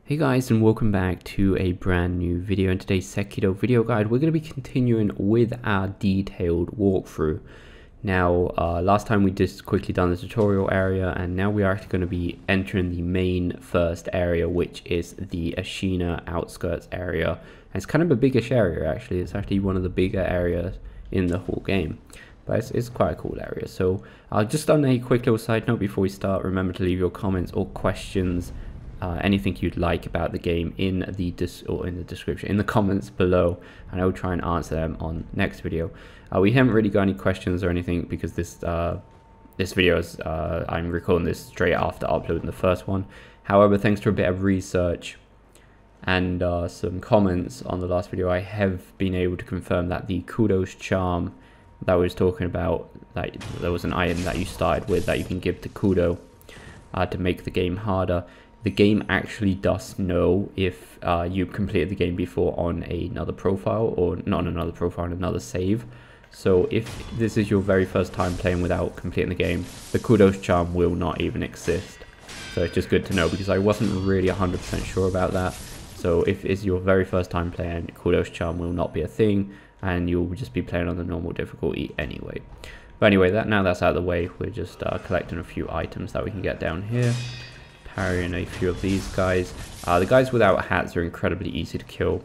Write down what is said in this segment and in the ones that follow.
Hey guys, and welcome back to a brand new video. In today's Sekiro video guide, we're going to be continuing with our detailed walkthrough. Now, last time we just quickly done the tutorial area, and now we are actually going to be entering the main first area, which is the Ashina Outskirts area. And it's kind of a biggish area actually. It's actually one of the bigger areas in the whole game. But it's quite a cool area. So just on a quick little side note before we start, remember to leave your comments or questions, anything you'd like about the game in the description, in the comments below, and I will try and answer them on next video. We haven't really got any questions or anything because this video is I'm recording this straight after uploading the first one. However, thanks to a bit of research and some comments on the last video, I have been able to confirm that the kudos charm that I was talking about, that there was an item that you started with that you can give to kudo to make the game harder. The game actually does know if you've completed the game before on another profile, or not on another profile, on another save. So if this is your very first time playing without completing the game, the kudos charm will not even exist. So it's just good to know, because I wasn't really 100% sure about that. So if it's your very first time playing, kudos charm will not be a thing, and you'll just be playing on the normal difficulty anyway. But anyway, now that's out of the way, we're just collecting a few items that we can get down here. Parrying a few of these guys. The guys without hats are incredibly easy to kill.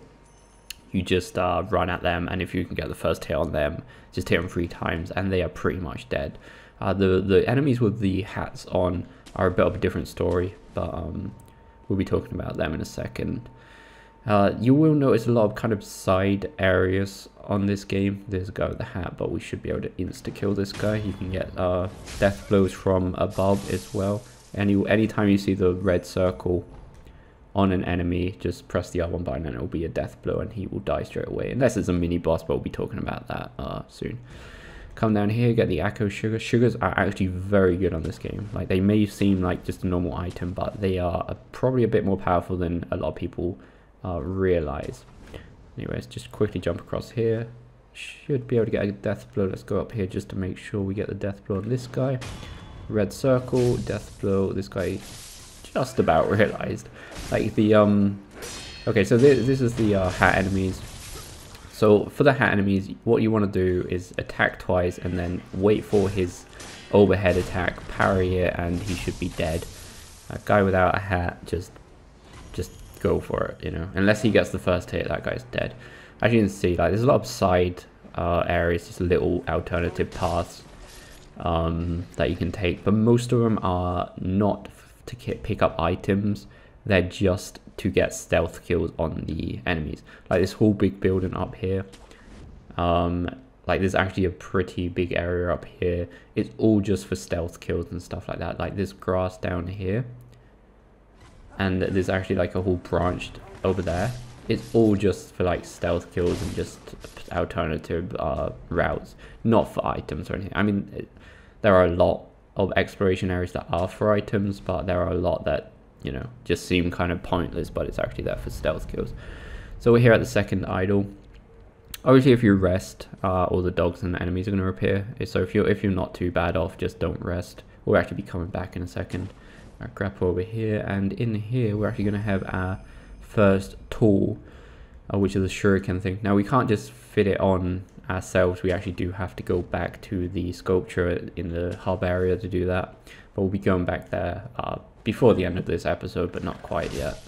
You just run at them, and if you can get the first hit on them, just hit them 3 times and they are pretty much dead. The enemies with the hats on are a bit of a different story, but we'll be talking about them in a second. You will notice a lot of kind of side areas on this game. There's a guy with a hat, but we should be able to insta-kill this guy. You can get death blows from above as well. Anytime you see the red circle on an enemy, just press the R1 button and it will be a death blow and he will die straight away. Unless it's a mini boss, but we'll be talking about that soon. Come down here, get the Akko sugar. Sugars are actually very good on this game. Like, they may seem like just a normal item, but they are probably a bit more powerful than a lot of people realize. Anyways, just quickly jump across here. Should be able to get a death blow. Let's go up here just to make sure we get the death blow on this guy. Red circle, death blow. This guy just about realized. Like the okay, so this is the hat enemies. So for the hat enemies, what you want to do is attack twice and then wait for his overhead attack, parry it, and he should be dead. A guy without a hat, just go for it, you know. Unless he gets the first hit, that guy's dead. As you can see, like, there's a lot of side areas, just little alternative paths that you can take, but most of them are not to pick up items. They're just to get stealth kills on the enemies. Like this whole big building up here, like there's actually a pretty big area up here. It's all just for stealth kills and stuff like that. Like this grass down here, and there's actually like a whole branch over there. It's all just for like stealth kills and just alternative routes, not for items or anything. I mean, there are a lot of exploration areas that are for items, but there are a lot that, you know, just seem kind of pointless, but it's actually there for stealth kills. So we're here at the second idol. Obviously, if you rest, all the dogs and the enemies are going to appear. So if you're not too bad off, just don't rest. We'll actually be coming back in a second. Grapple over here, and in here we're actually going to have our first tool, which is a shuriken thing. Now we can't just fit it on ourselves. We actually do have to go back to the sculpture in the hub area to do that, but we'll be going back there before the end of this episode, but not quite yet.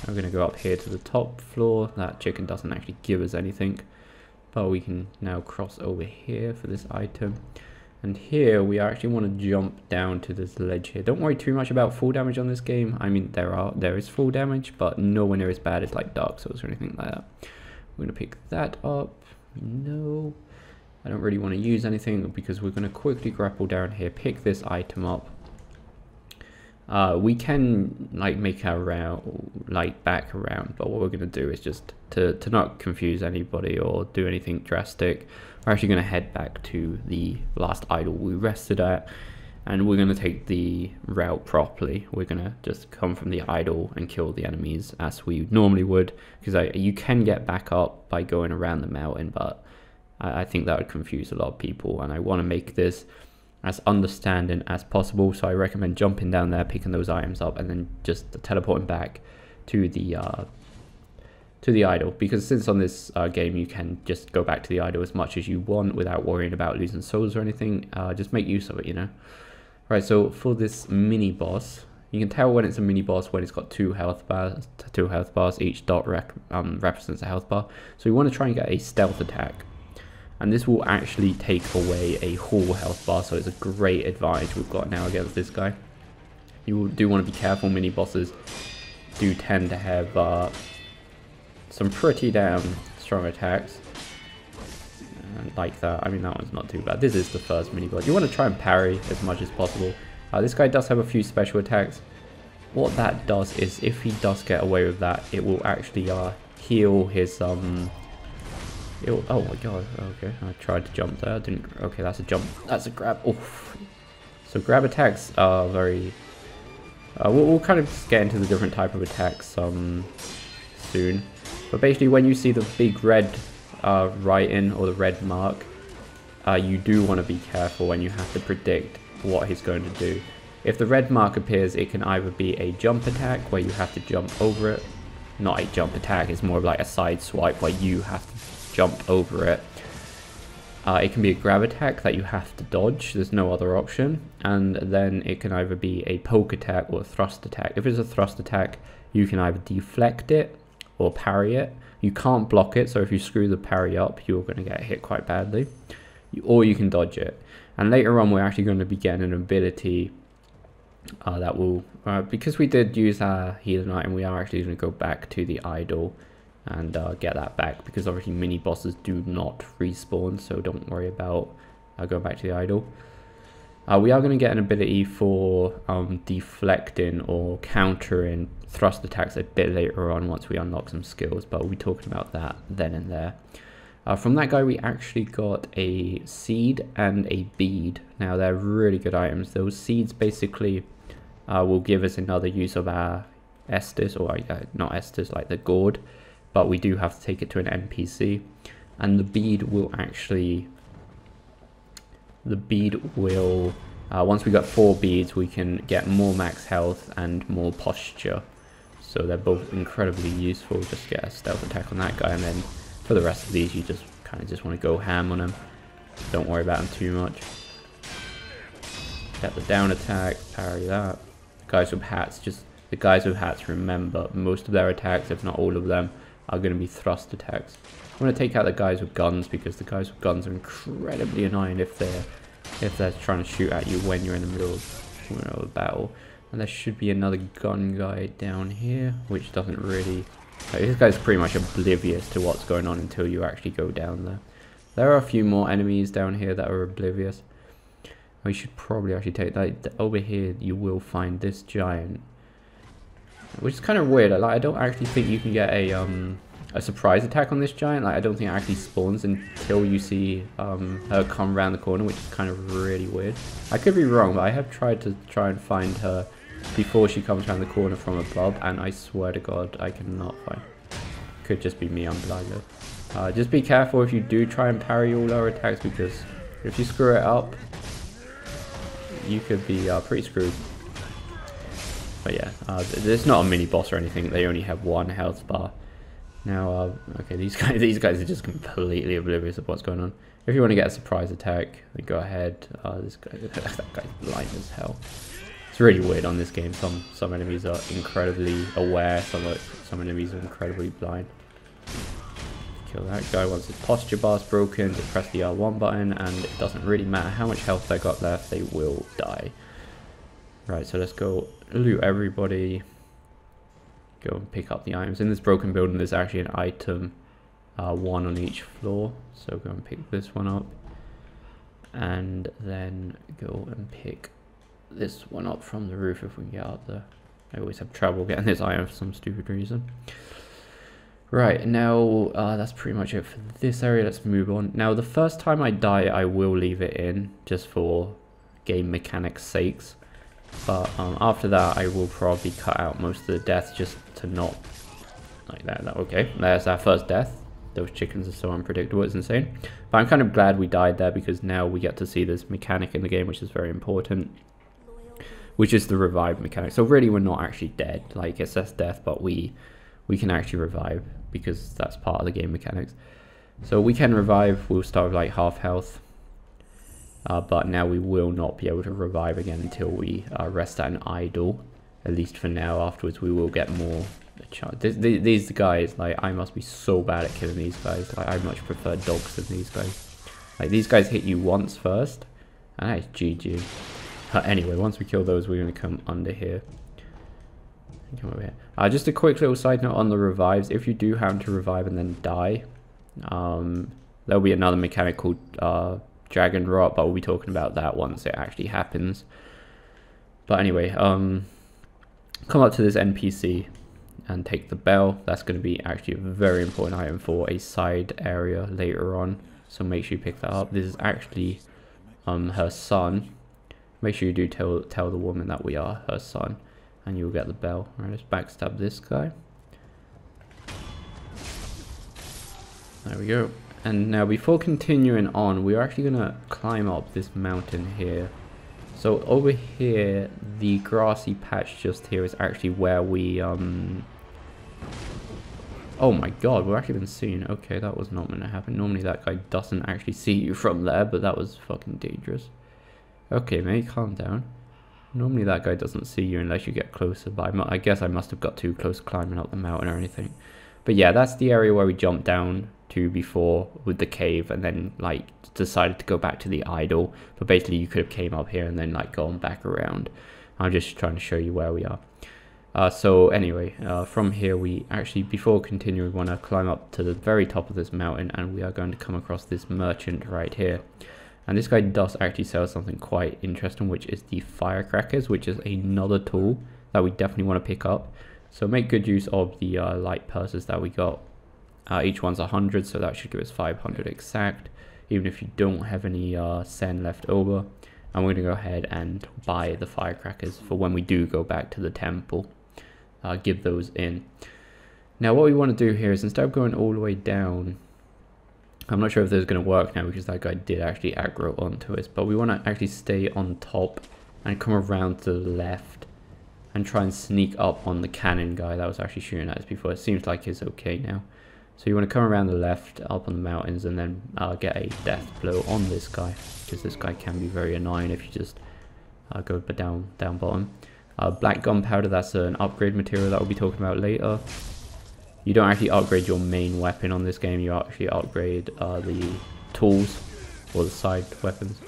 We're going to go up here to the top floor. That chicken doesn't actually give us anything, but we can now cross over here for this item. And here we actually want to jump down to this ledge here. Don't worry too much about full damage on this game. I mean, there is full damage, but nowhere near as bad as like Dark Souls or anything like that. We're going to pick that up. No, I don't really want to use anything because we're going to quickly grapple down here, pick this item up. We can like make our route like back around, but what we're going to do is just to not confuse anybody or do anything drastic. We're actually going to head back to the last idol we rested at, and we're going to take the route properly. We're going to just come from the idol and kill the enemies as we normally would, because you can get back up by going around the mountain, but I think that would confuse a lot of people, and I want to make this as understanding as possible. So I recommend jumping down there, picking those items up, and then just teleporting back to the idol, because since on this game you can just go back to the idol as much as you want without worrying about losing souls or anything. Just make use of it, you know. Right, so for this mini boss, you can tell when it's a mini boss when it's got two health bars. Each dot represents a health bar. So you want to try and get a stealth attack, and this will actually take away a whole health bar, so it's a great advantage we've got now against this guy. You do want to be careful. Mini bosses do tend to have some pretty damn strong attacks. Like that. I mean, that one's not too bad. This is the first mini boss. You want to try and parry as much as possible. This guy does have a few special attacks. What that does is, if he does get away with that, it will actually heal his oh my god, okay, I tried to jump there, didn't. Okay, that's a jump, that's a grab. Oof. So grab attacks are very we'll kind of get into the different type of attacks soon, but basically when you see the big red writing or the red mark, you do want to be careful when you have to predict what he's going to do. If the red mark appears, it can either be a jump attack where you have to jump over it. Not a jump attack, it's more of like a side swipe where you have to jump over it. It can be a grab attack that you have to dodge, there's no other option. And then it can either be a poke attack or a thrust attack. If it's a thrust attack, you can either deflect it or parry it. You can't block it, so if you screw the parry up, you're going to get hit quite badly. Or you can dodge it. And later on, we're actually going to be getting an ability that will, because we did use our healing item, we are actually going to go back to the idol and get that back, because obviously mini bosses do not respawn, so don't worry about going back to the idol. We are going to get an ability for deflecting or countering thrust attacks a bit later on once we unlock some skills, but we'll be talking about that then and there. From that guy we actually got a seed and a bead. Now they're really good items. Those seeds basically will give us another use of our Estus, or not Estus, like the gourd, but we do have to take it to an NPC. And the bead will actually, once we got 4 beads, we can get more max health and more posture. So they're both incredibly useful. Just get a stealth attack on that guy, and then for the rest of these, you just kind of just want to go ham on them. Don't worry about them too much. Get the down attack, parry that. Guys with hats, the guys with hats, remember, most of their attacks, if not all of them, are going to be thrust attacks. I'm going to take out the guys with guns, because the guys with guns are incredibly annoying if they're trying to shoot at you when you're in the middle of a battle. And there should be another gun guy down here, which doesn't really... this guy's pretty much oblivious to what's going on until you actually go down there. There are a few more enemies down here that are oblivious. We should probably actually take that. Over here you will find this giant, which is kind of weird. I don't actually think you can get a surprise attack on this giant. Like, I don't think it actually spawns until you see her come around the corner, which is kind of really weird. I could be wrong, but I have tried to find her before she comes around the corner from above, and I swear to God, I cannot find. Could just be me, I'm blinded. Just be careful if you do try and parry all her attacks, because if you screw it up, you could be pretty screwed. But yeah, it's not a mini boss or anything. They only have 1 health bar. Now, okay, these guys are just completely oblivious of what's going on. If you want to get a surprise attack, then go ahead. That guy's blind as hell. It's really weird on this game. Some enemies are incredibly aware. Some enemies are incredibly blind. Kill that guy. Once his posture bar's broken, just press the R1 button, and it doesn't really matter how much health they got left. They will die. Right, so let's go loot everybody. Go and pick up the items. In this broken building, there's actually an item, 1 on each floor. So go and pick this one up, and then go and pick this one up from the roof if we can get out there. I always have trouble getting this item for some stupid reason. Right, now that's pretty much it for this area. Let's move on. Now, the first time I die, I will leave it in, just for game mechanics sakes. But after that, I will probably cut out most of the deaths, just to not like that. Okay, there's our first death. Those chickens are so unpredictable, it's insane. But I'm kind of glad we died there, because now we get to see this mechanic in the game, which is very important. which is the revive mechanic. So really we're not actually dead, like it says death, but we can actually revive because that's part of the game mechanics. So we can revive, we'll start with like half health, but now we will not be able to revive again until we rest at an idle, at least for now. Afterwards we will get more chance. These guys, like, I must be so bad at killing these guys. Like, I much prefer dogs than these guys. Like, these guys hit you once first, and that is GG. Anyway, once we kill those, we're going to come under here. Come over here. Just a quick little side note on the revives. If you do happen to revive and then die, there'll be another mechanic called Dragon Rot, but we'll be talking about that once it actually happens. But anyway, come up to this NPC and take the bell. That's going to be actually a very important item for a side area later on, so make sure you pick that up. This is actually her son. Make sure you do tell the woman that we are her son, and you'll get the bell. Alright, let's backstab this guy. There we go. And now before continuing on, we're actually going to climb up this mountain here. So over here, the grassy patch just here is actually where we oh my god, we're actually been seen. Okay, that was not meant to happen. Normally that guy doesn't actually see you from there, but that was fucking dangerous. Okay, mate, calm down. Normally that guy doesn't see you unless you get closer, but I guess I must have got too close climbing up the mountain or anything. But yeah, that's the area where we jumped down to before with the cave, and then like decided to go back to the idol. But basically you could have came up here and then like gone back around. I'm just trying to show you where we are. So anyway, from here we actually, before continuing, we want to climb up to the very top of this mountain, and we are going to come across this merchant right here. And this guy does actually sell something quite interesting, which is the firecrackers, which is another tool that we definitely want to pick up. So make good use of the light purses that we got. Each one's 100, so that should give us 500 exact, even if you don't have any sen left over. And we're going to go ahead and buy the firecrackers for when we do go back to the temple. Give those in. Now what we want to do here is, instead of going all the way down, I'm not sure if this is going to work now because that guy did actually aggro onto us, but we want to actually stay on top and come around to the left and try and sneak up on the cannon guy that was actually shooting at us before. It seems like it's okay now. So you want to come around the left up on the mountains and then get a death blow on this guy, because this guy can be very annoying if you just go down bottom. Black gunpowder, that's an upgrade material that we'll be talking about later. You don't actually upgrade your main weapon on this game, you actually upgrade the tools or the side weapons.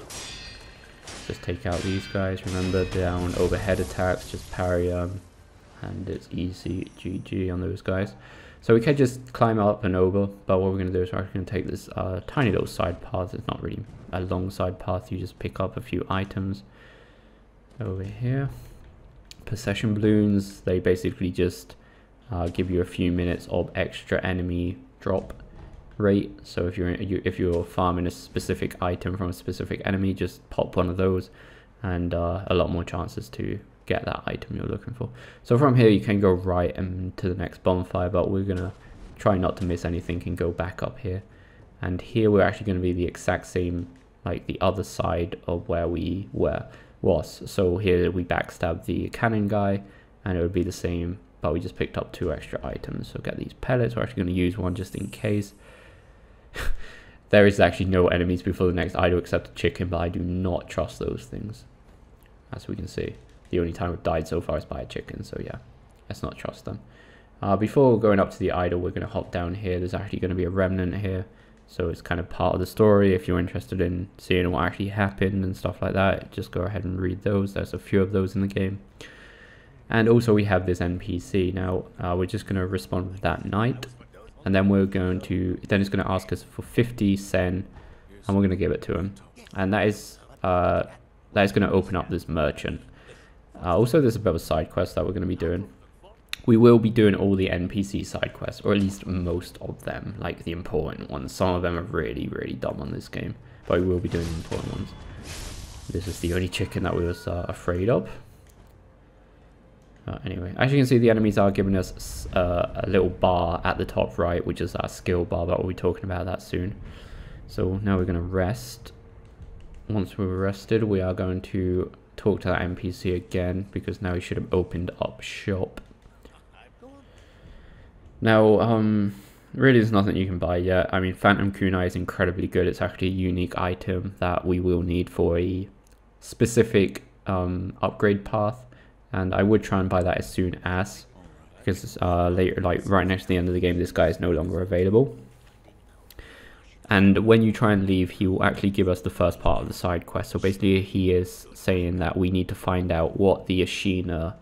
Just take out these guys. Remember, down overhead attacks, just parry them, and it's easy GG on those guys. So we can just climb up and over, but what we're going to do is we're actually going to take this tiny little side path. It's not really a long side path, you just pick up a few items over here. Possession balloons, they basically just give you a few minutes of extra enemy drop rate. So if you're farming a specific item from a specific enemy, just pop one of those, and a lot more chances to get that item you're looking for. So from here you can go right and to the next bonfire, but we're gonna try not to miss anything and go back up here. And here we're actually going to be the exact same, like the other side of where we was. So here we backstab the cannon guy, and it would be the same, but we just picked up 2 extra items. So get these pellets. We're actually going to use one just in case. There is actually no enemies before the next idol except a chicken, but I do not trust those things, as we can see. The only time we've died so far is by a chicken, so yeah, let's not trust them. Before going up to the idol, we're going to hop down here. There's actually going to be a remnant here, so it's kind of part of the story. If you're interested in seeing what actually happened and stuff like that, just go ahead and read those. There's a few of those in the game. And also we have this NPC. Now we're just going to respond with that knight, and then we're going to, then it's going to ask us for 50 sen, and we're going to give it to him. And that is going to open up this merchant. Also, there's a bit of a side quest that we're going to be doing. We will be doing all the NPC side quests, or at least most of them, like the important ones. Some of them are really, really dumb on this game, but we will be doing the important ones. This is the only chicken that we was afraid of. Anyway, as you can see, the enemies are giving us a little bar at the top right, which is our skill bar, but we'll be talking about that soon. So now we're going to rest. Once we're rested, we are going to talk to that NPC again, because now he should have opened up shop. Now, really there's nothing you can buy yet. I mean, Phantom Kunai is incredibly good. It's actually a unique item that we will need for a specific upgrade path, and I would try and buy that as soon as, because later, like right next to the end of the game, this guy is no longer available. And when you try and leave, he will actually give us the first part of the side quest. So basically he is saying that we need to find out what the Ashina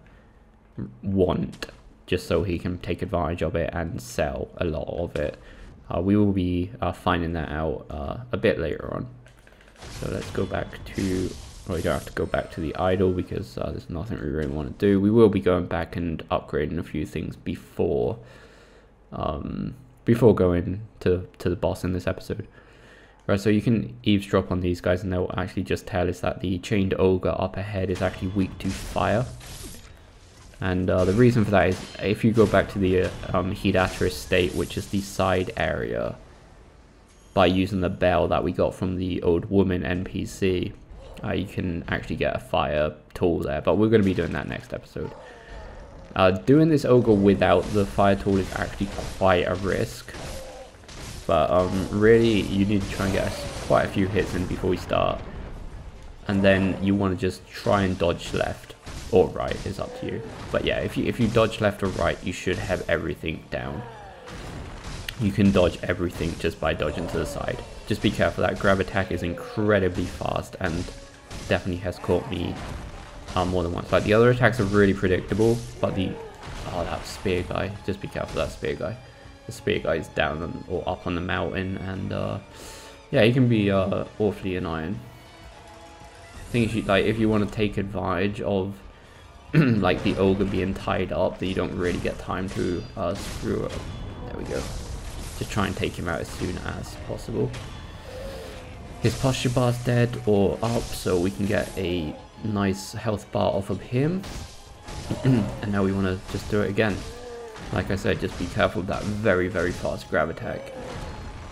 want, just so he can take advantage of it and sell a lot of it. We will be finding that out a bit later on. So let's go back to, well, we don't have to go back to the idol, because there's nothing we really want to do. We will be going back and upgrading a few things before going to the boss in this episode. Right, so you can eavesdrop on these guys, and they'll actually just tell us that the chained ogre up ahead is actually weak to fire. And the reason for that is, if you go back to the Hidata estate, which is the side area, by using the bell that we got from the old woman NPC, you can actually get a fire tool there, but we're going to be doing that next episode. Doing this ogre without the fire tool is actually quite a risk, but really you need to try and get quite a few hits in before we start, and then you want to just try and dodge left or right, is up to you. But yeah, if you dodge left or right, you should have everything down. You can dodge everything just by dodging to the side. Just be careful, that grab attack is incredibly fast and definitely has caught me more than once. Like, the other attacks are really predictable, but that spear guy, just be careful of that spear guy. The spear guy is down or up on the mountain, and yeah, he can be awfully annoying. I think if you want to take advantage of like the ogre being tied up, that you don't really get time to screw up. There we go. Just try and take him out as soon as possible. His posture bar's dead or up, so we can get a nice health bar off of him. And now we want to just do it again. Like I said, just be careful of that very, very fast grab attack.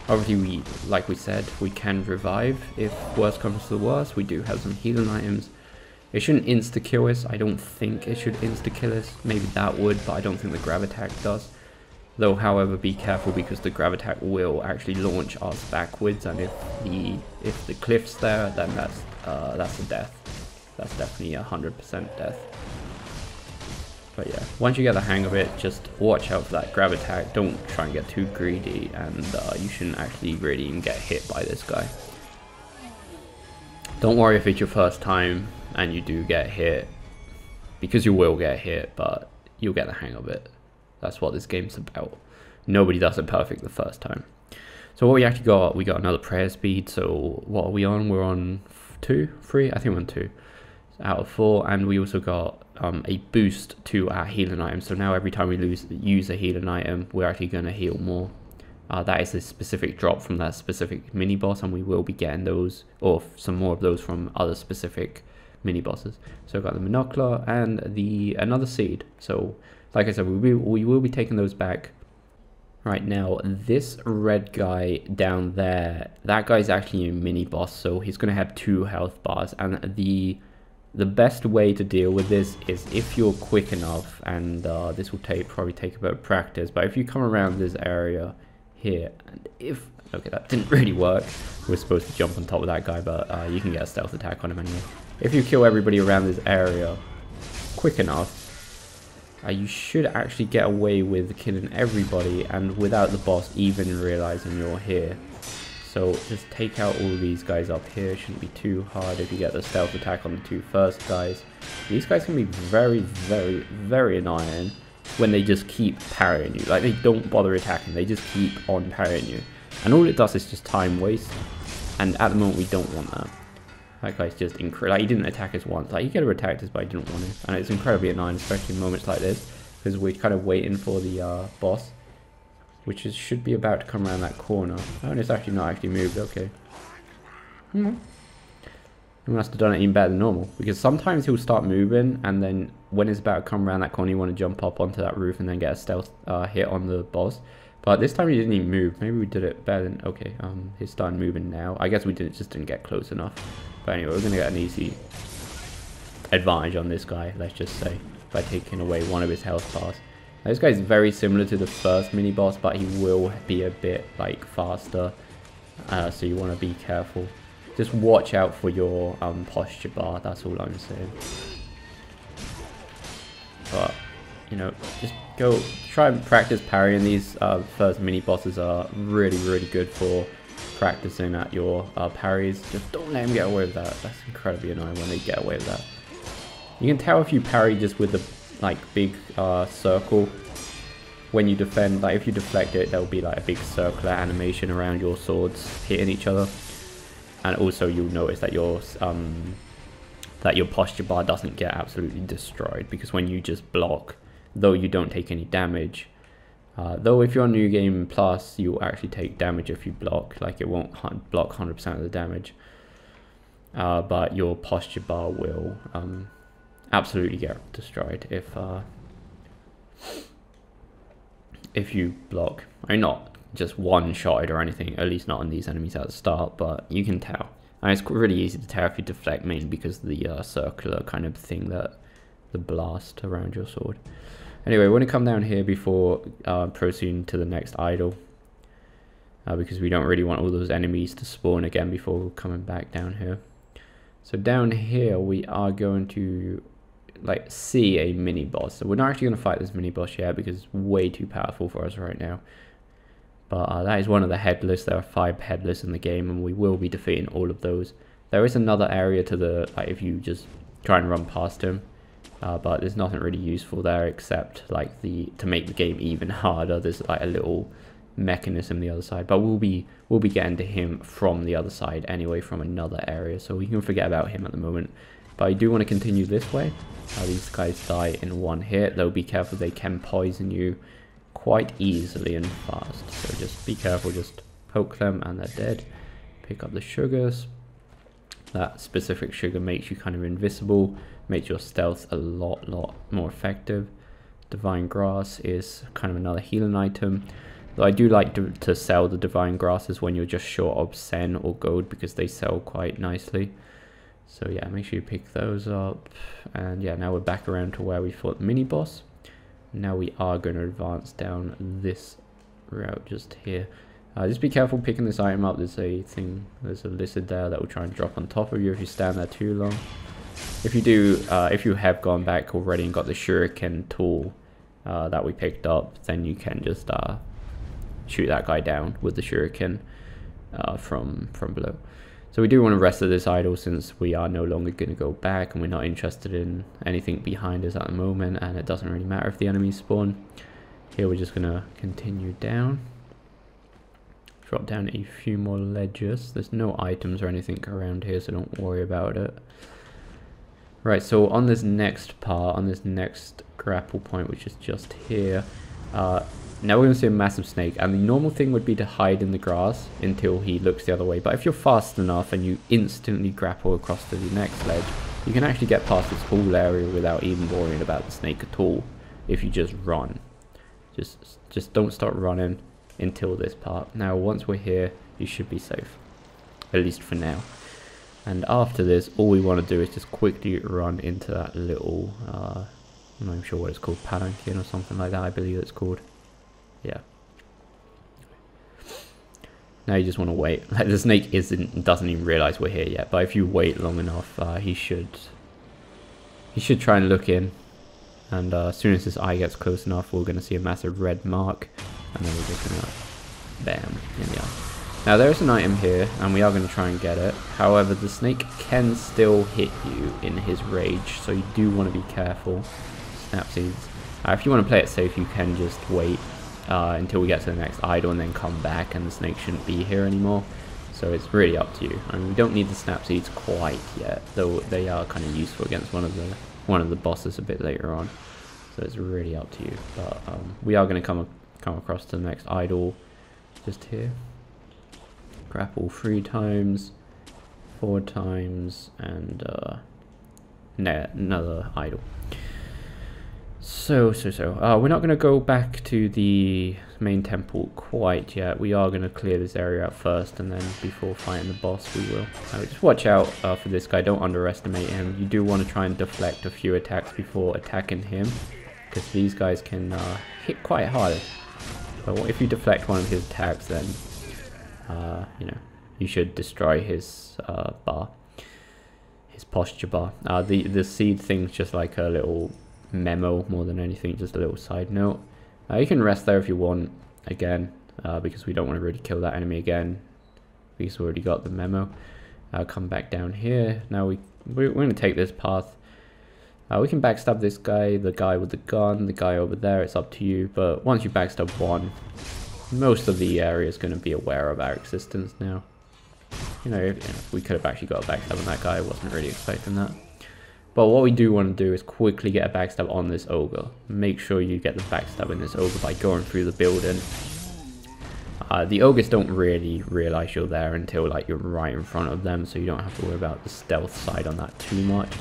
Obviously, like we said, we can revive if worst comes to the worst. We do have some healing items. It shouldn't insta-kill us. I don't think it should insta-kill us. Maybe that would, but I don't think the grab attack does. Though, however, be careful, because the grab attack will actually launch us backwards, and if the cliff's there, then that's a death. That's definitely 100% death. But yeah, once you get the hang of it, just watch out for that grab attack. Don't try and get too greedy, and you shouldn't actually really even get hit by this guy. Don't worry if it's your first time and you do get hit, because you will get hit, but you'll get the hang of it. That's what this game's about. Nobody does it perfect the first time. So what we actually got, we got another prayer speed. So what are we on? We're on 2, 3? I think we're on 2 out of 4. And we also got a boost to our healing item. So now every time we use a healing item, we're actually going to heal more. That is a specific drop from that specific mini boss, and we will be getting those, or some more of those, from other specific mini bosses. So we've got the monocular and another seed. So like I said, we will be taking those back. Right now, this red guy down there, that guy's actually a mini boss, so he's going to have 2 health bars. And the best way to deal with this is if you're quick enough, and this will probably take a bit of practice, but if you come around this area here, and okay, that didn't really work. We're supposed to jump on top of that guy, but you can get a stealth attack on him anyway. If you kill everybody around this area quick enough, you should actually get away with killing everybody, and without the boss even realizing you're here. So just take out all these guys up here. It shouldn't be too hard if you get the stealth attack on the 2 first guys. These guys can be very, very, very annoying when they just keep parrying you. Like, they don't bother attacking, they just keep on parrying you. And all it does is just time waste. And at the moment, we don't want that. That guy's just incredible. Like, he didn't attack us once. Like, he could have attacked us, but he didn't want to. And it's incredibly annoying, especially in moments like this, because we're kind of waiting for the boss, which should be about to come around that corner. Oh, and it's actually not actually moved. Okay. We must have done it even better than normal, because sometimes he'll start moving, and then when it's about to come around that corner, you want to jump up onto that roof and then get a stealth hit on the boss. But this time he didn't even move. Maybe we did it better than... Okay, he's starting moving now. I guess we just didn't get close enough. But anyway, we're going to get an easy advantage on this guy, let's just say, by taking away one of his health bars. Now, this guy's very similar to the first mini boss, but he will be a bit like faster, so you want to be careful. Just watch out for your posture bar, that's all I'm saying. But you know, just go try and practice parrying. These first mini bosses are really good for practicing at your parries. Just don't let him get away with that. That's incredibly annoying when they get away with that. You can tell if you parry just with the like big circle when you defend. Like if you deflect it, there'll be like a big circular animation around your swords hitting each other, and also you'll notice that your posture bar doesn't get absolutely destroyed, because when you just block, though you don't take any damage, though if you're on New Game Plus, you'll actually take damage if you block. Like it won't block 100% of the damage, but your posture bar will absolutely get destroyed if you block. I mean, not just one-shotted or anything, at least not on these enemies at the start, but you can tell. And it's really easy to tell if you deflect, mainly because of the circular kind of thing, that the blast around your sword. Anyway, we're going to come down here before proceeding to the next idol, because we don't really want all those enemies to spawn again before coming back down here. So down here we are going to like see a mini boss. So we're not actually going to fight this mini boss yet because it's way too powerful for us right now. But that is one of the headless. There are 5 headless in the game, and we will be defeating all of those. There is another area to the, like, if you just try and run past him, but there's nothing really useful there except like to make the game even harder. There's like a little mechanism the other side, but we'll be getting to him from the other side anyway, from another area, so we can forget about him at the moment. But I do want to continue this way. These guys die in one hit, though be careful, they can poison you quite easily and fast, so just be careful, just poke them and they're dead. Pick up the sugars. That specific sugar makes you kind of invisible, makes your stealth a lot more effective. Divine grass is kind of another healing item, though I do like to sell the divine grasses when you're just short of sen or gold, because they sell quite nicely. So yeah, make sure you pick those up. And yeah, now we're back around to where we fought the mini boss. Now we are going to advance down this route just here. Just be careful picking this item up. There's a lizard there that will try and drop on top of you if you stand there too long. If you do, if you have gone back already and got the shuriken tool that we picked up, then you can just shoot that guy down with the shuriken from below. So we do want to rest of this idol, since we are no longer going to go back and we're not interested in anything behind us at the moment, and it doesn't really matter if the enemies spawn. Here we're just going to continue down. Drop down a few more ledges. There's no items or anything around here, so don't worry about it. Right, so on this next part, on this next grapple point, which is just here, now we're going to see a massive snake, and the normal thing would be to hide in the grass until he looks the other way, but if you're fast enough and you instantly grapple across to the next ledge, you can actually get past this whole area without even worrying about the snake at all, if you just run. Just don't start running until this part. Now once we're here, you should be safe, at least for now. And after this, all we want to do is just quickly run into that little, I'm not even sure what it's called, palanquin or something like that, I believe it's called. Yeah. Now you just want to wait. Like, the snake doesn't even realize we're here yet, but if you wait long enough, he should try and look in, and as soon as his eye gets close enough, we're going to see a massive red mark, and then we're just going to bam in the eye. Now there is an item here, and we are going to try and get it. However, the snake can still hit you in his rage, so you do want to be careful. Snapseeds. If you want to play it safe, you can just wait until we get to the next idol and then come back, and the snake shouldn't be here anymore. So it's really up to you. I mean, we don't need the snapseeds quite yet, though they are kind of useful against one of the bosses a bit later on. So it's really up to you. But we are going to come across to the next idol just here. Grapple 3 times, 4 times, and another idol. We're not going to go back to the main temple quite yet. We are going to clear this area out first, and then before fighting the boss we will. Just watch out for this guy, don't underestimate him. You do want to try and deflect a few attacks before attacking him, because these guys can hit quite hard. But if you deflect one of his attacks, then you know, you should destroy his bar, his posture bar. The seed thing's just like a little memo more than anything, just a little side note. You can rest there if you want, again, because we don't want to really kill that enemy again, because we already got the memo. Come back down here. Now we're going to take this path. We can backstab this guy, the guy with the gun, the guy over there, it's up to you. But once you backstab one, most of the area is going to be aware of our existence now. You know, we could have actually got a backstab on that guy, I wasn't really expecting that. But what we do want to do is quickly get a backstab on this ogre. Make sure you get the backstab in this ogre by going through the building. The ogres don't really realize you're there until like you're right in front of them, so you don't have to worry about the stealth side on that too much.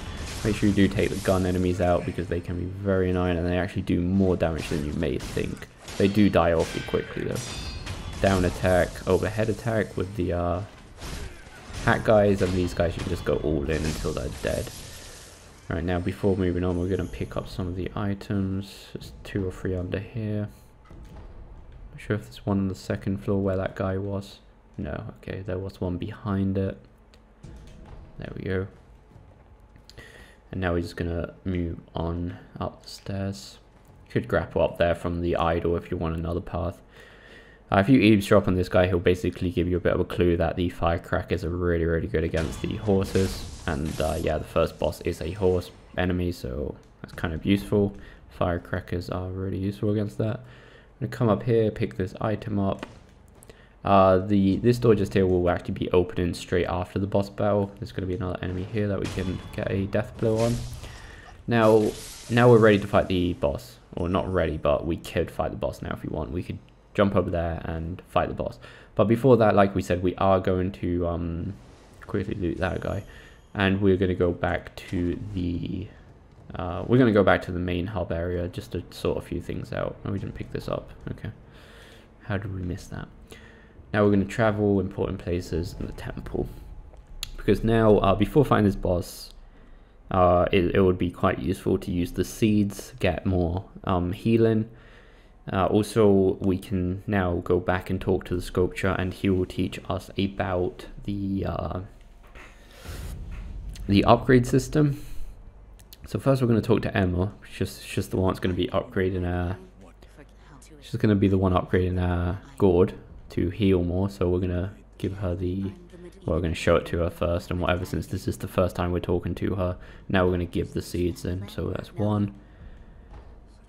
Make sure you do take the gun enemies out, because they can be very annoying and they actually do more damage than you may think. They do die awfully quickly though. Down attack, overhead attack with the hat guys, and these guys you can just go all in until they're dead. Right, now before moving on, we're going to pick up some of the items. There's 2 or 3 under here. Not sure if there's one on the second floor where that guy was. No, okay, there was one behind it. There we go. And now we're just going to move on up the stairs. You could grapple up there from the idol if you want another path. If you eavesdrop on this guy, he'll basically give you a bit of a clue that the firecrackers are really, really good against the horses. And yeah, the first boss is a horse enemy, so that's kind of useful. Firecrackers are really useful against that. I'm going to come up here, pick this item up. This door just here will actually be opening straight after the boss battle. There's going to be another enemy here that we can get a death blow on. Now we're ready to fight the boss. Or not ready, but we could fight the boss now if we want. We could jump over there and fight the boss. But before that, like we said, we are going to quickly loot that guy. And we're going to go back to the main hub area just to sort a few things out. Oh, we didn't pick this up. Okay. How did we miss that? Now we're going to travel important places in the temple. Because now, before fighting this boss, it would be quite useful to use the seeds, get more healing. Also, we can now go back and talk to the sculpture, and he will teach us about the upgrade system. So first we're going to talk to Emma. She's just the one that's going to be upgrading our... She's going to be the one upgrading our gourd to heal more. So we're going to give her the... Well, we're going to show it to her first and whatever, since this is the first time we're talking to her. Now we're going to give the seeds in. So that's one.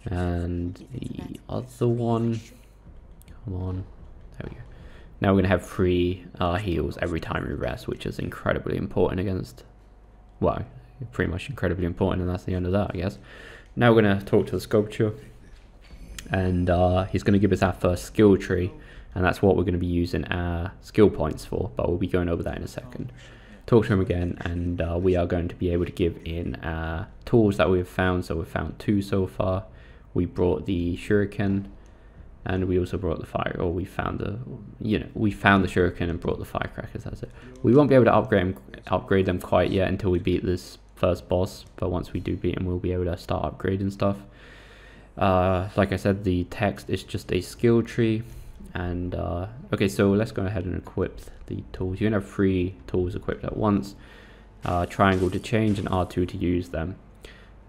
And the other one... Come on. There we go. Now we're going to have 3 heals every time we rest, which is incredibly important against... Well, pretty much incredibly important, and that's the end of that, I guess. Now we're going to talk to the sculpture, and he's going to give us our first skill tree, and that's what we're going to be using our skill points for, but we'll be going over that in a second. Talk to him again, and we are going to be able to give in our tools that we've found. So we've found 2 so far. We brought the shuriken, and we also brought the fire, or we found the, we found the shuriken and brought the firecrackers. That's it. We won't be able to upgrade them quite yet until we beat this first boss, but once we do beat him, we'll be able to start upgrading stuff. Like I said, the text is just a skill tree, and okay, so let's go ahead and equip the tools. You can have 3 tools equipped at once. Triangle to change and R2 to use them.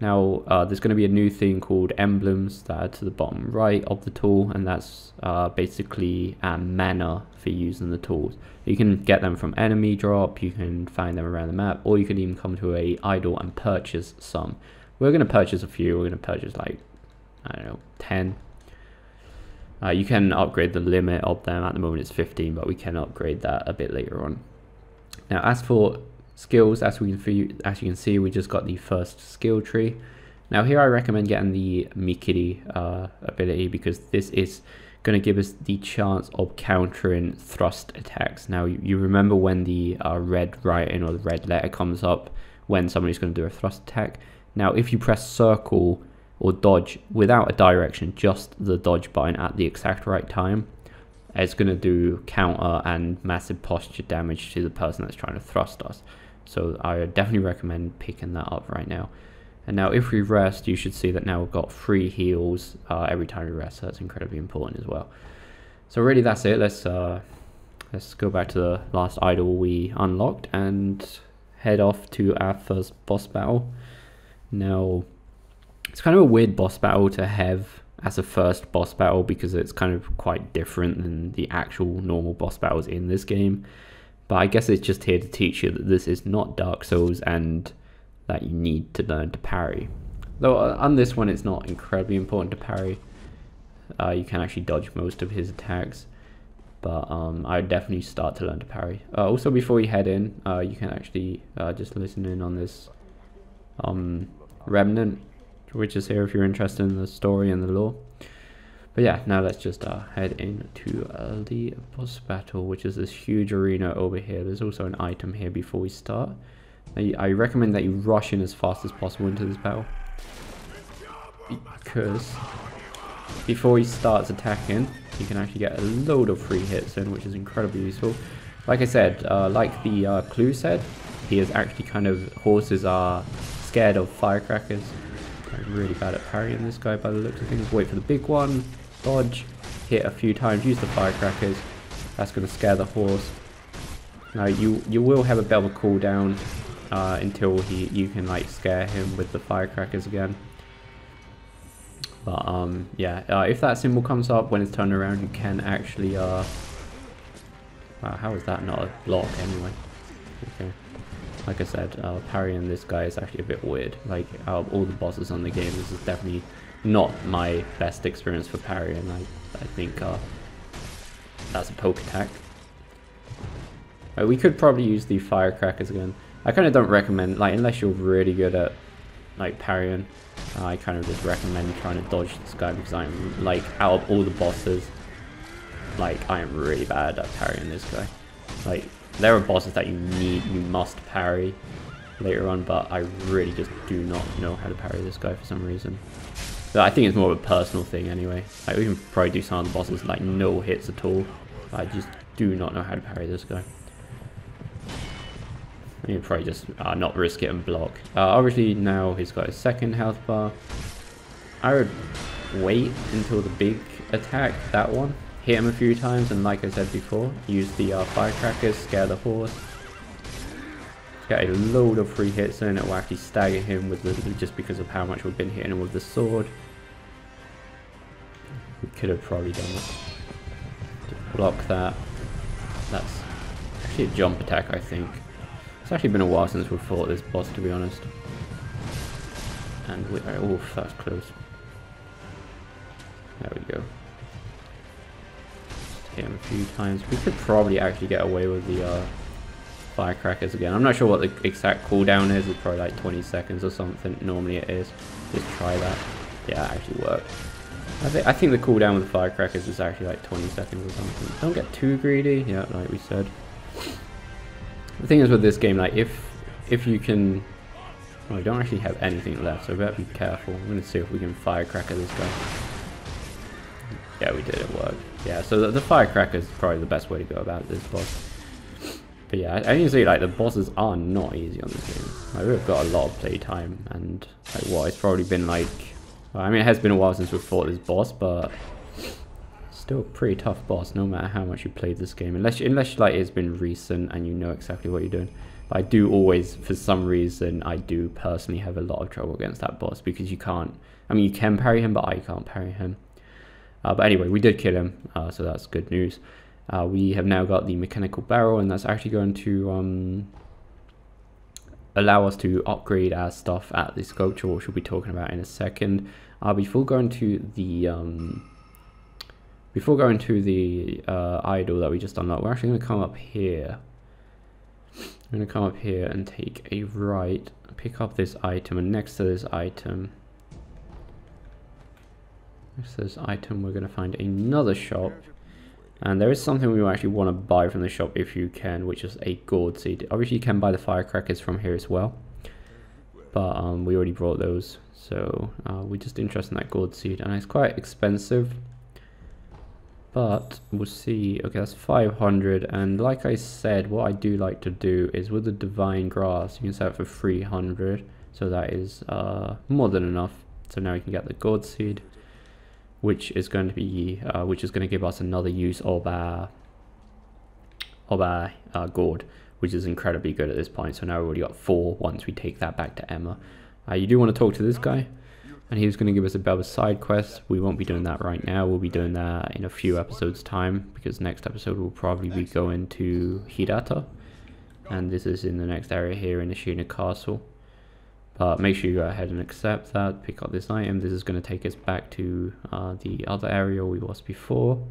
Now there's going to be a new thing called emblems that are to the bottom right of the tool, and that's basically mana for using the tools. You can get them from enemy drop, you can find them around the map, or you can even come to a idol and purchase some. We're going to purchase a few. We're going to purchase like, I don't know, 10. You can upgrade the limit of them. At the moment it's 15, but we can upgrade that a bit later on. Now as for skills, as you can see, we just got the first skill tree. Now here I recommend getting the Mikiri ability, because this is going to give us the chance of countering thrust attacks. Now you remember when the red writing or the red letter comes up when somebody's going to do a thrust attack. Now if you press circle or dodge without a direction, just the dodge button at the exact right time, it's going to do counter and massive posture damage to the person that's trying to thrust us. So I definitely recommend picking that up right now. And now if we rest, you should see that now we've got 3 heals every time we rest, so that's incredibly important as well. So really that's it. Let's go back to the last idol we unlocked and head off to our first boss battle. Now, it's kind of a weird boss battle to have as a first boss battle because it's kind of quite different than the actual normal boss battles in this game. But I guess it's just here to teach you that this is not Dark Souls and that you need to learn to parry. Though on this one it's not incredibly important to parry. You can actually dodge most of his attacks. But I would definitely start to learn to parry. Also before you head in, you can actually just listen in on this Remnant, which is here if you're interested in the story and the lore. But yeah, now let's just head into the boss battle, which is this huge arena over here. There's also an item here before we start. I recommend that you rush in as fast as possible into this battle, because before he starts attacking, you can actually get a load of free hits in, which is incredibly useful. Like I said, like the clue said, he is actually kind of, horses are scared of firecrackers. I'm really bad at parrying this guy by the looks of things. Wait for the big one, dodge, hit a few times, use the firecrackers. That's going to scare the horse. Now you will have a bit of a cooldown until you can like scare him with the firecrackers again. But yeah, if that symbol comes up when it's turned around, you can actually wow, how is that not a block anyway? Okay. Like I said, parrying this guy is actually a bit weird. Like, out of all the bosses on the game, this is definitely not my best experience for parrying. I think that's a poke attack. We could probably use the firecrackers again. I kind of don't recommend, like, unless you're really good at like parrying, I kind of just recommend trying to dodge this guy, because I'm like, out of all the bosses, like, I am really bad at parrying this guy. Like, there are bosses that you must parry later on, but I really just do not know how to parry this guy for some reason. So I think it's more of a personal thing anyway. Like, we can probably do some of the bosses like no hits at all. I just do not know how to parry this guy. You probably just not risk it and block. Obviously now he's got his second health bar. I would wait until the big attack, that one. Hit him a few times, and like I said before, use the firecrackers, scare the horse. Get a load of free hits in, it will actually stagger him with the, just because of how much we've been hitting him with the sword. We could have probably done it. Just block that. That's actually a jump attack, I think. It's actually been a while since we've fought this boss, to be honest. And we, oh, that's close. There we go. Hit him a few times. We could probably actually get away with the firecrackers again. I'm not sure what the exact cooldown is. It's probably like 20 seconds or something. Normally it is. Just try that. Yeah, it actually worked. I think the cooldown with the firecrackers is actually like 20 seconds or something. Don't get too greedy. Yeah, like we said. The thing is with this game, like if you can, well, we don't actually have anything left, so we better be careful. I'm gonna see if we can firecracker this guy. Yeah, we did, it worked. Yeah, so the firecracker is probably the best way to go about this boss. But yeah, I can see like the bosses are not easy on this game. Like, we've got a lot of playtime, and like what, it's probably been like, well, I mean, it has been a while since we've fought this boss, but still a pretty tough boss no matter how much you played this game, unless like it's been recent and you know exactly what you're doing. But I do always, for some reason, I do personally have a lot of trouble against that boss, because you can't, I mean, you can parry him, but I can't parry him. But anyway, we did kill him, so that's good news. We have now got the mechanical barrel, and that's actually going to allow us to upgrade our stuff at the sculpture, which we'll be talking about in a second. Before going to the idol that we just unlocked, we're actually going to come up here. I'm going to come up here and take a right, pick up this item, and next to this item, we're going to find another shop. And there is something we actually want to buy from the shop if you can, which is a gourd seed. Obviously you can buy the firecrackers from here as well. but we already brought those, so we're just interested in that gourd seed, and it's quite expensive, but we'll see. Okay, that's 500, and like I said, what I do like to do is with the divine grass, you can set it for 300, so that is more than enough. So now we can get the gourd seed, which is going to be give us another use of our gourd, which is incredibly good at this point. So now we've already got 4 once we take that back to Emma. You do want to talk to this guy, and he was going to give us a bit of a side quest. We won't be doing that right now. We'll be doing that in a few episodes time, because next episode will probably be going to Hidata, and this is in the next area here in Ashina Castle. But make sure you go ahead and accept that, pick up this item. This is going to take us back to the other area we was before.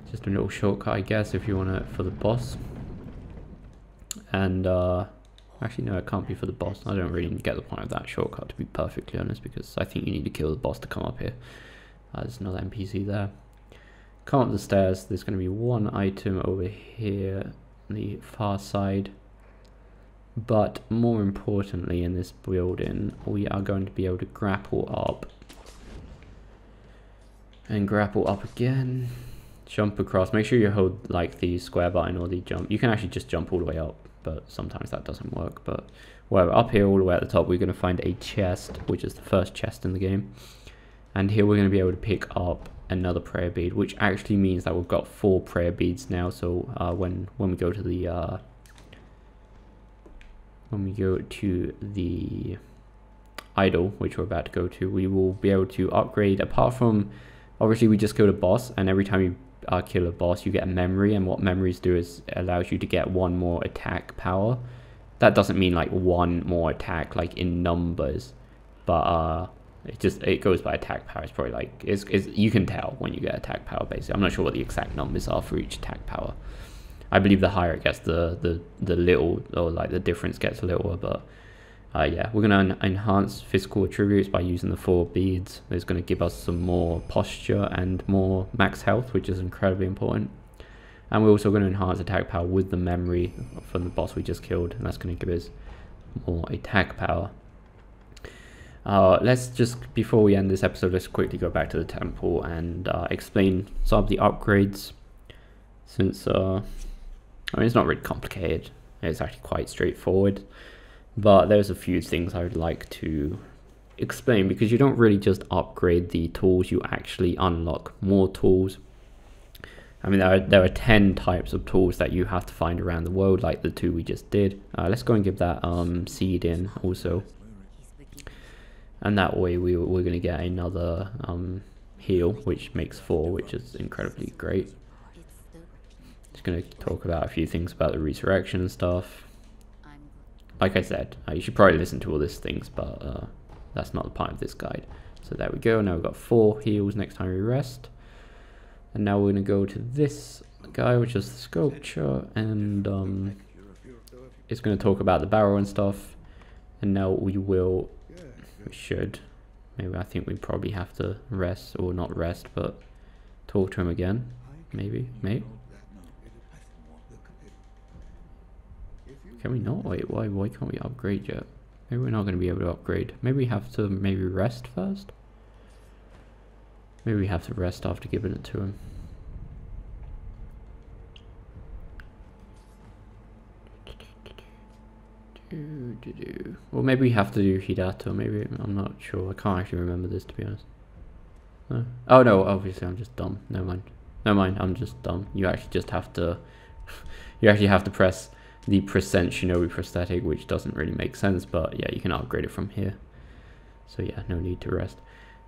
Just a little shortcut, I guess, if you want it for the boss. And actually no, it can't be for the boss. I don't really get the point of that shortcut, to be perfectly honest, because I think you need to kill the boss to come up here. There's another NPC there. Come up the stairs. There's going to be one item over here on the far side. But more importantly, in this building, we are going to be able to grapple up. And grapple up again. Jump across. Make sure you hold like the square button or the jump. You can actually just jump all the way up, but sometimes that doesn't work. But whatever, up here all the way at the top, we're going to find a chest, which is the first chest in the game. And here we're going to be able to pick up another prayer bead, which actually means that we've got 4 prayer beads now. So when we go to the idol, which we're about to go to, we will be able to upgrade. Apart from, obviously we just killed a boss, and every time you kill a boss you get a memory, and what memories do is it allows you to get 1 more attack power. That doesn't mean like 1 more attack like in numbers, but it goes by attack power. It's probably like you can tell when you get attack power basically. I'm not sure what the exact numbers are for each attack power. I believe the higher it gets, the little, or like the difference gets littler, but yeah, we're going to enhance physical attributes by using the 4 beads. It's going to give us some more posture and more max health, which is incredibly important. And we're also going to enhance attack power with the memory from the boss we just killed, and that's going to give us more attack power. Let's just, before we end this episode, let's quickly go back to the temple and explain some of the upgrades, since I mean, it's not really complicated. It's actually quite straightforward. But there's a few things I would like to explain, because you don't really just upgrade the tools, you actually unlock more tools. I mean, there are 10 types of tools that you have to find around the world, like the 2 we just did. Let's go and give that seed in also. And that way we're going to get another heal, which makes 4, which is incredibly great. Just going to talk about a few things about the resurrection and stuff. Like I said, you should probably listen to all these things, but that's not the point of this guide. So there we go. Now we've got 4 heals next time we rest. And now we're going to go to this guy, which is the sculpture, and it's going to talk about the barrel and stuff. And now we should, maybe, I think we probably have to rest, or not rest, but talk to him again. Maybe. Can we not? Wait, why can't we upgrade yet? Maybe we're not going to be able to upgrade. Maybe we have to rest first? Maybe we have to rest after giving it to him. Well, maybe we have to do Hidata, maybe, I'm not sure. I can't actually remember this, to be honest. No. Oh no, obviously I'm just dumb. Never mind, I'm just dumb. You actually just have to you actually have to press the % Shinobi prosthetic, which doesn't really make sense, but yeah, you can upgrade it from here. So yeah, no need to rest.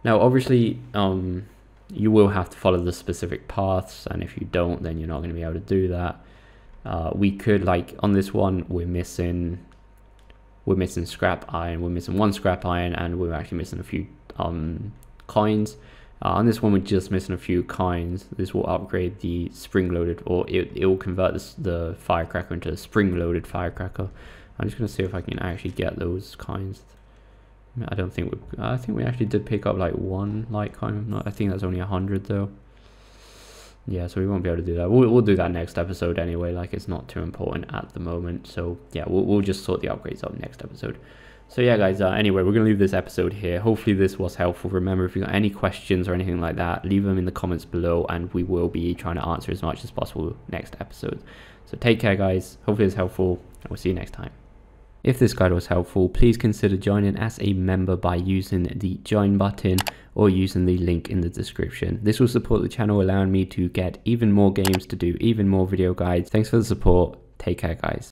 Now obviously you will have to follow the specific paths, and if you don't, then you're not going to be able to do that. We could, like on this one, we're missing scrap iron, we're missing 1 scrap iron, and we're actually missing a few coins. On this one, we're just missing a few coins. This will upgrade the spring-loaded, or it will convert the firecracker into a spring-loaded firecracker. I'm just going to see if I can actually get those coins. I don't think I think we actually did pick up like 1 light coin. I think that's only 100 though. Yeah, so we won't be able to do that. We'll do that next episode anyway. Like, it's not too important at the moment. So yeah, we'll just sort the upgrades out next episode. So yeah guys, anyway, we're going to leave this episode here. Hopefully this was helpful. Remember, if you've got any questions or anything like that, leave them in the comments below and we will be trying to answer as much as possible next episode. So take care guys, hopefully it's helpful and we'll see you next time. If this guide was helpful, please consider joining as a member by using the join button or using the link in the description. This will support the channel, allowing me to get even more games, to do even more video guides. Thanks for the support. Take care guys.